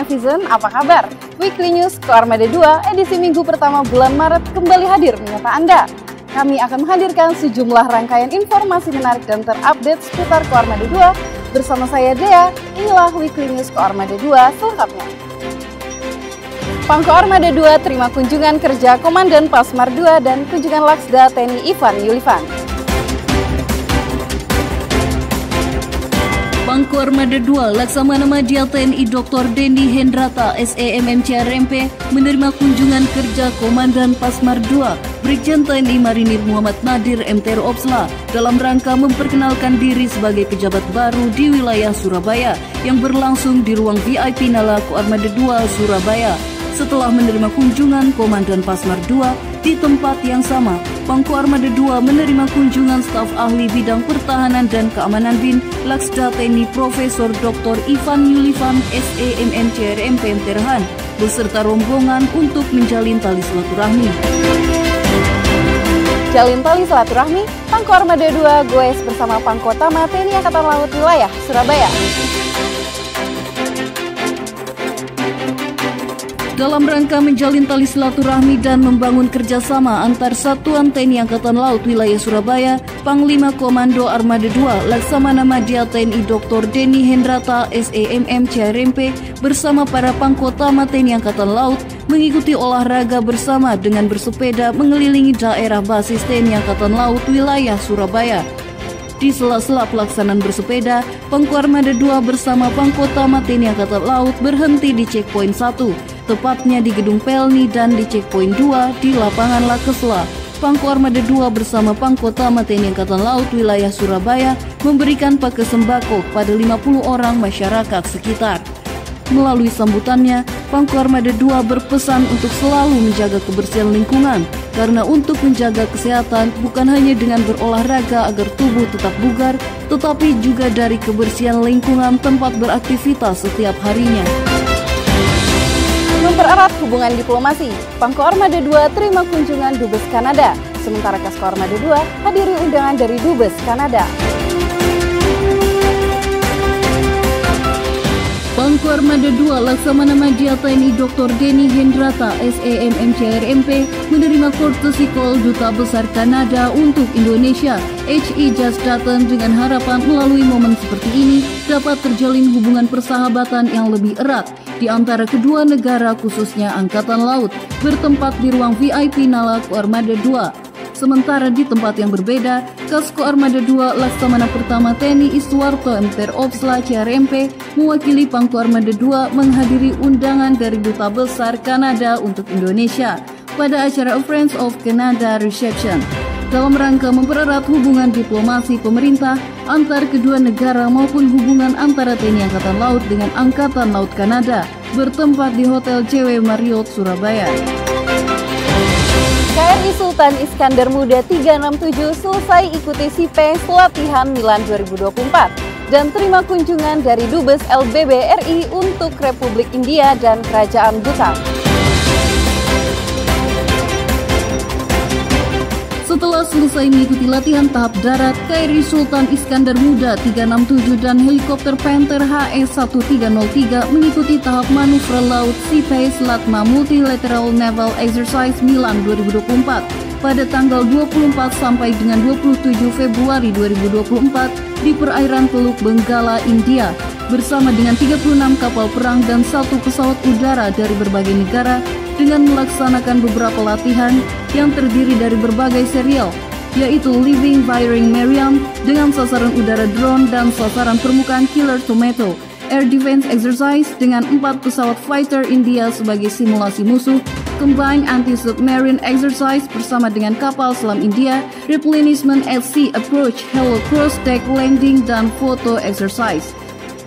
netizen, apa kabar? Weekly News Koarmada 2 edisi minggu pertama bulan Maret kembali hadir menyapa Anda. Kami akan menghadirkan sejumlah rangkaian informasi menarik dan terupdate seputar Koarmada 2. Bersama saya Dea, inilah Weekly News Koarmada 2 selengkapnya. Pangko Armada 2 terima kunjungan kerja Komandan Pasmar 2 dan kunjungan Laksda TNI Ivan Yulifan. Pangko Armada 2 Laksamana Madya TNI Dr. Dendi Hendrata SEMMCRMP menerima kunjungan kerja Komandan Pasmar 2 Brigjen TNI Marinir Muhammad Nadir MTR Opsla dalam rangka memperkenalkan diri sebagai pejabat baru di wilayah Surabaya yang berlangsung di ruang VIP Nala Koarmada 2 Surabaya. Setelah menerima kunjungan Komandan Pasmar 2 di tempat yang sama, Pangko Armada 2 menerima kunjungan staf ahli bidang pertahanan dan keamanan BIN Laksda TNI Profesor Dr. Ivan Yulifan SEMMCRMP Terhan beserta rombongan untuk menjalin tali silaturahmi. Jalin tali silaturahmi, Pangko Armada 2 goes bersama Pangko Tama TNI Angkatan Laut wilayah Surabaya. Dalam rangka menjalin tali silaturahmi dan membangun kerjasama antar Satuan TNI Angkatan Laut wilayah Surabaya, Panglima Komando Armada 2 Laksamana Madya TNI Dr. Dendi Hendrata SEMMCRMP bersama para Pangkotama TNI Angkatan Laut mengikuti olahraga bersama dengan bersepeda mengelilingi daerah basis TNI Angkatan Laut wilayah Surabaya. Di sela-sela pelaksanaan bersepeda, Pangko Armada 2 bersama Pangkotama TNI Angkatan Laut berhenti di checkpoint 1, tepatnya di Gedung Pelni dan di checkpoint 2 di Lapangan Lakesla. Pangko Armada 2 bersama Pangkotama TNI Angkatan Laut wilayah Surabaya memberikan paket sembako kepada 50 orang masyarakat sekitar. Melalui sambutannya, Pangko Armada 2 berpesan untuk selalu menjaga kebersihan lingkungan, karena untuk menjaga kesehatan bukan hanya dengan berolahraga agar tubuh tetap bugar, tetapi juga dari kebersihan lingkungan tempat beraktivitas setiap harinya. Mempererat hubungan diplomasi, Pangko Armada 2 terima kunjungan Dubes Kanada, sementara Kasko Armada 2 hadiri undangan dari Dubes Kanada. Pangko Armada 2 Laksamana Madya TNI Dr. Dendi Hendrata SEMMCRMP menerima courtesy call Duta Besar Kanada untuk Indonesia H.E. Just Dutton dengan harapan melalui momen seperti ini dapat terjalin hubungan persahabatan yang lebih erat di antara kedua negara khususnya Angkatan Laut bertempat di ruang VIP Nala Koarmada 2. Sementara di tempat yang berbeda, Kasko Armada 2 Laksamana Pertama TNI Iswarto MTR Opsla CRMP mewakili Pangko Armada 2 menghadiri undangan dari Duta Besar Kanada untuk Indonesia pada acara Friends of Canada Reception. Dalam rangka mempererat hubungan diplomasi pemerintah antar kedua negara maupun hubungan antara TNI Angkatan Laut dengan Angkatan Laut Kanada bertempat di Hotel JW Marriott Surabaya. KRI Sultan Iskandar Muda 367 selesai ikuti SIPES latihan Milan 2024 dan terima kunjungan dari Dubes LBB RI untuk Republik India dan Kerajaan Bhutan. Setelah selesai mengikuti latihan tahap darat, KRI Sultan Iskandar Muda 367 dan helikopter Panther HS-1303 mengikuti tahap manuver laut SIPES Latma Multilateral Naval Exercise Milan 2024 pada tanggal 24 sampai dengan 27 Februari 2024 di perairan Teluk Benggala, India, bersama dengan 36 kapal perang dan 1 pesawat udara dari berbagai negara dengan melaksanakan beberapa latihan yang terdiri dari berbagai serial, yaitu Living Firing Meriam dengan sasaran udara drone dan sasaran permukaan Killer Tomato, Air Defense Exercise dengan 4 pesawat fighter India sebagai simulasi musuh, Combined Anti-Submarine Exercise bersama dengan kapal selam India, Replenishment at Sea Approach, Hello Cross Deck Landing, dan Photo Exercise.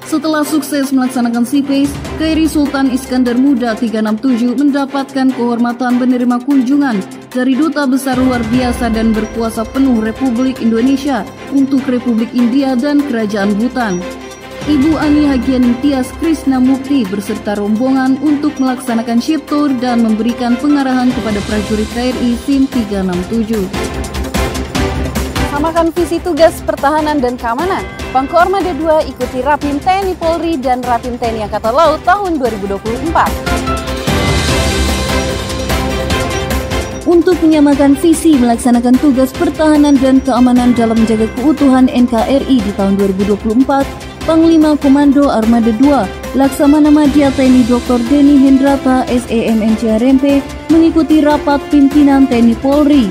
Setelah sukses melaksanakan SIPES, KRI Sultan Iskandar Muda 367 mendapatkan kehormatan menerima kunjungan dari Duta Besar Luar Biasa dan Berkuasa Penuh Republik Indonesia untuk Republik India dan Kerajaan Bhutan. Ibu Ani Hagian Tias Krishna Mukti beserta rombongan untuk melaksanakan ship tour dan memberikan pengarahan kepada prajurit KRI SIM 367. Samakan visi tugas pertahanan dan keamanan. Pangko Armada 2 ikuti Rapim TNI Polri dan Rapim TNI Angkatan Laut tahun 2024. Untuk menyamakan visi melaksanakan tugas pertahanan dan keamanan dalam menjaga keutuhan NKRI di tahun 2024, Panglima Komando Armada 2, Laksamana Madya TNI Dr. Denny Hendrata, SEMMC RMP, mengikuti rapat pimpinan TNI Polri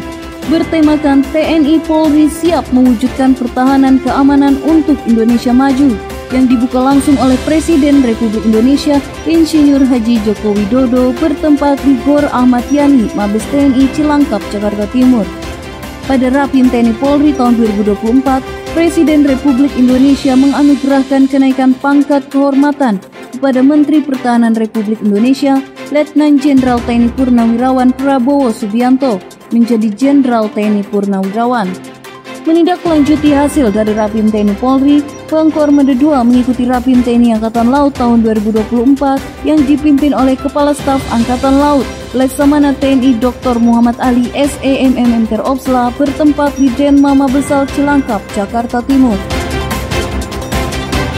bertemakan TNI Polri siap mewujudkan pertahanan keamanan untuk Indonesia Maju yang dibuka langsung oleh Presiden Republik Indonesia Insinyur Haji Joko Widodo bertempat di Gor Ahmad Yani, Mabes TNI Cilangkap, Jakarta Timur. Pada Rapim TNI Polri tahun 2024, Presiden Republik Indonesia menganugerahkan kenaikan pangkat kehormatan kepada Menteri Pertahanan Republik Indonesia Letnan Jenderal TNI Purnawirawan Prabowo Subianto menjadi Jenderal TNI Purnawirawan. Menindaklanjuti hasil dari Rapim TNI Polri, Pangko Armada 2 mengikuti Rapim TNI Angkatan Laut tahun 2024 yang dipimpin oleh Kepala Staf Angkatan Laut Laksamana TNI Dr. Muhammad Ali SEMMM Teropsla bertempat di Denma Mabesal Cilangkap, Jakarta Timur.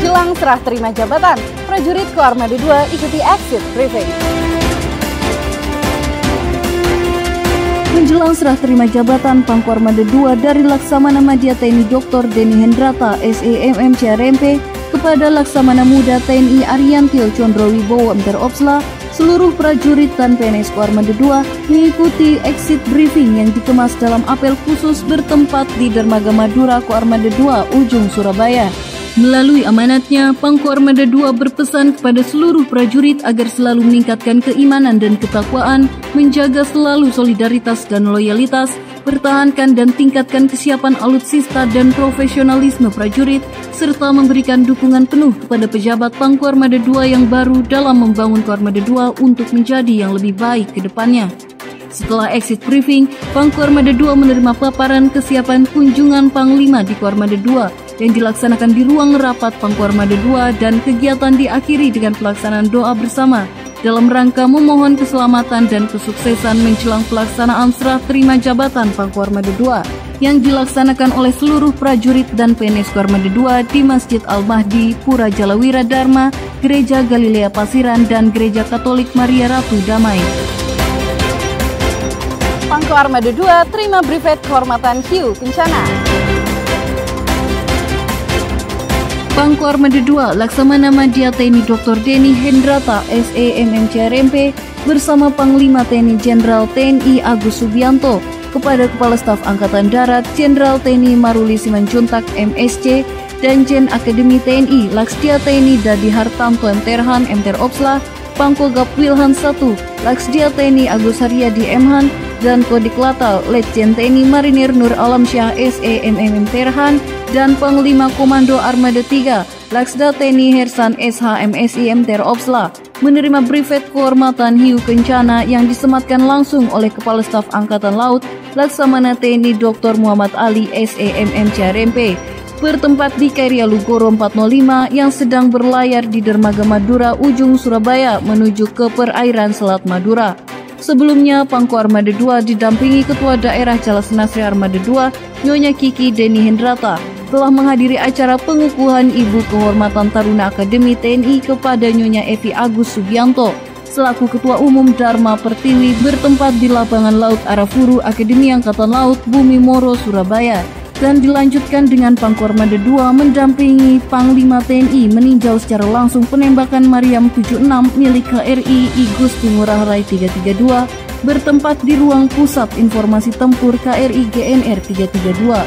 Jelang serah terima jabatan, prajurit Koarmada 2 ikuti exit briefing. Menjelang serah terima jabatan Pangko Armada 2 dari Laksamana Madya TNI Dr. Denny Hendrata, SEMMC RMP, kepada Laksamana Muda TNI Ariantio Condrowibowo Teropsla, seluruh prajurit dan PNS Koarmada 2 mengikuti exit briefing yang dikemas dalam apel khusus bertempat di Dermaga Madura Koarmada 2 Ujung Surabaya. Melalui amanatnya, Pangko Armada 2 berpesan kepada seluruh prajurit agar selalu meningkatkan keimanan dan ketakwaan, menjaga selalu solidaritas dan loyalitas, pertahankan dan tingkatkan kesiapan alutsista dan profesionalisme prajurit, serta memberikan dukungan penuh kepada pejabat Pangko Armada 2 yang baru dalam membangun Koarmada 2 untuk menjadi yang lebih baik ke depannya. Setelah exit briefing, Pangko Armada 2 menerima paparan kesiapan kunjungan Panglima di Koarmada 2 yang dilaksanakan di ruang rapat Pangko Armada 2 dan kegiatan diakhiri dengan pelaksanaan doa bersama dalam rangka memohon keselamatan dan kesuksesan menjelang pelaksanaan serah terima jabatan Pangko Armada 2 yang dilaksanakan oleh seluruh prajurit dan PNS Koarmada 2 di Masjid Al-Mahdi, Pura Jalawira Dharma, Gereja Galilea Pasiran, dan Gereja Katolik Maria Ratu Damai. Pangko Armada 2 terima brevet kehormatan Hiu Kencana. Pangko Armada 2 Laksamana Madya TNI Dr. Denny Hendrata, SEMMC RMP bersama Panglima TNI Jenderal TNI Agus Subianto kepada Kepala Staf Angkatan Darat Jenderal TNI Maruli Simanjuntak MSC dan Jen Akademi TNI Laksdia TNI Dadi Hartanto Mterhan Mteropsla, Pangko Gap Wilhan 1 Laksdia TNI Agus Haryadi Mhan dan Kodik Latal Letjen TNI Marinir Nur Alamsyah SEMMM Terhan dan Panglima Komando Armada 3 Laksda TNI Hersan SH MSI Teropsla menerima brevet kehormatan Hiu Kencana yang disematkan langsung oleh Kepala Staf Angkatan Laut Laksamana TNI Dr. Muhammad Ali SEMMC RMP bertempat di KRI Alugoro 405 yang sedang berlayar di Dermaga Madura Ujung Surabaya menuju ke perairan Selat Madura. Sebelumnya, Pangko Armada 2 didampingi Ketua Daerah Jalas Nasri Armada 2, Nyonya Kiki Denny Hendrata, telah menghadiri acara pengukuhan Ibu Kehormatan Taruna Akademi TNI kepada Nyonya Evi Agus Subianto, selaku Ketua Umum Dharma Pertiwi bertempat di Lapangan Laut Arafuru Akademi Angkatan Laut Bumi Moro, Surabaya. Dan dilanjutkan dengan Pangko Armada 2 mendampingi Panglima TNI meninjau secara langsung penembakan Mariam 76 milik KRI I Gusti Ngurah Rai 332 bertempat di ruang Pusat Informasi Tempur KRI GNR 332.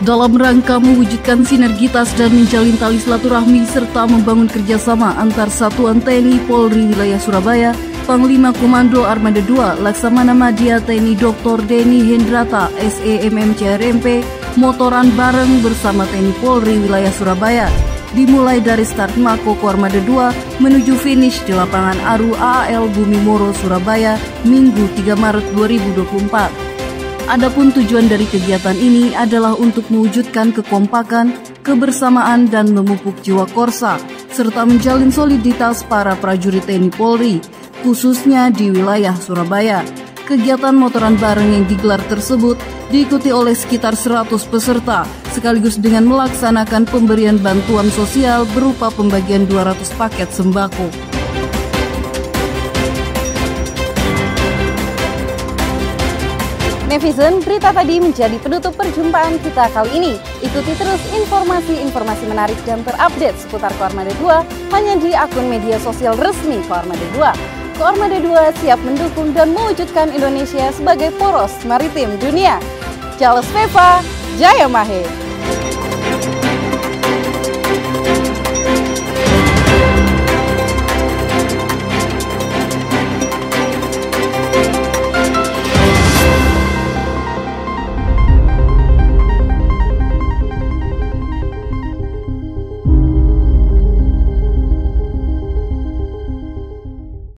Dalam rangka mewujudkan sinergitas dan menjalin tali silaturahmi serta membangun kerjasama antar satuan TNI Polri wilayah Surabaya, Panglima Komando Armada 2 Laksamana Madya TNI Dr. Denny Hendrata SEMMC RMP motoran bareng bersama TNI Polri wilayah Surabaya dimulai dari start Mako Koarmada 2 menuju finish di lapangan Aru AAL Bumi Moro, Surabaya Minggu 3 Maret 2024. Adapun tujuan dari kegiatan ini adalah untuk mewujudkan kekompakan, kebersamaan dan memupuk jiwa korsa serta menjalin soliditas para prajurit TNI Polri khususnya di wilayah Surabaya. Kegiatan motoran bareng yang digelar tersebut diikuti oleh sekitar 100 peserta, sekaligus dengan melaksanakan pemberian bantuan sosial berupa pembagian 200 paket sembako. Netizen, berita tadi menjadi penutup perjumpaan kita kali ini. Ikuti terus informasi-informasi menarik dan terupdate seputar Koarmada 2 hanya di akun media sosial resmi Koarmada 2. Koarmada 2 siap mendukung dan mewujudkan Indonesia sebagai poros maritim dunia. Charles Veva, Jaya Mahe.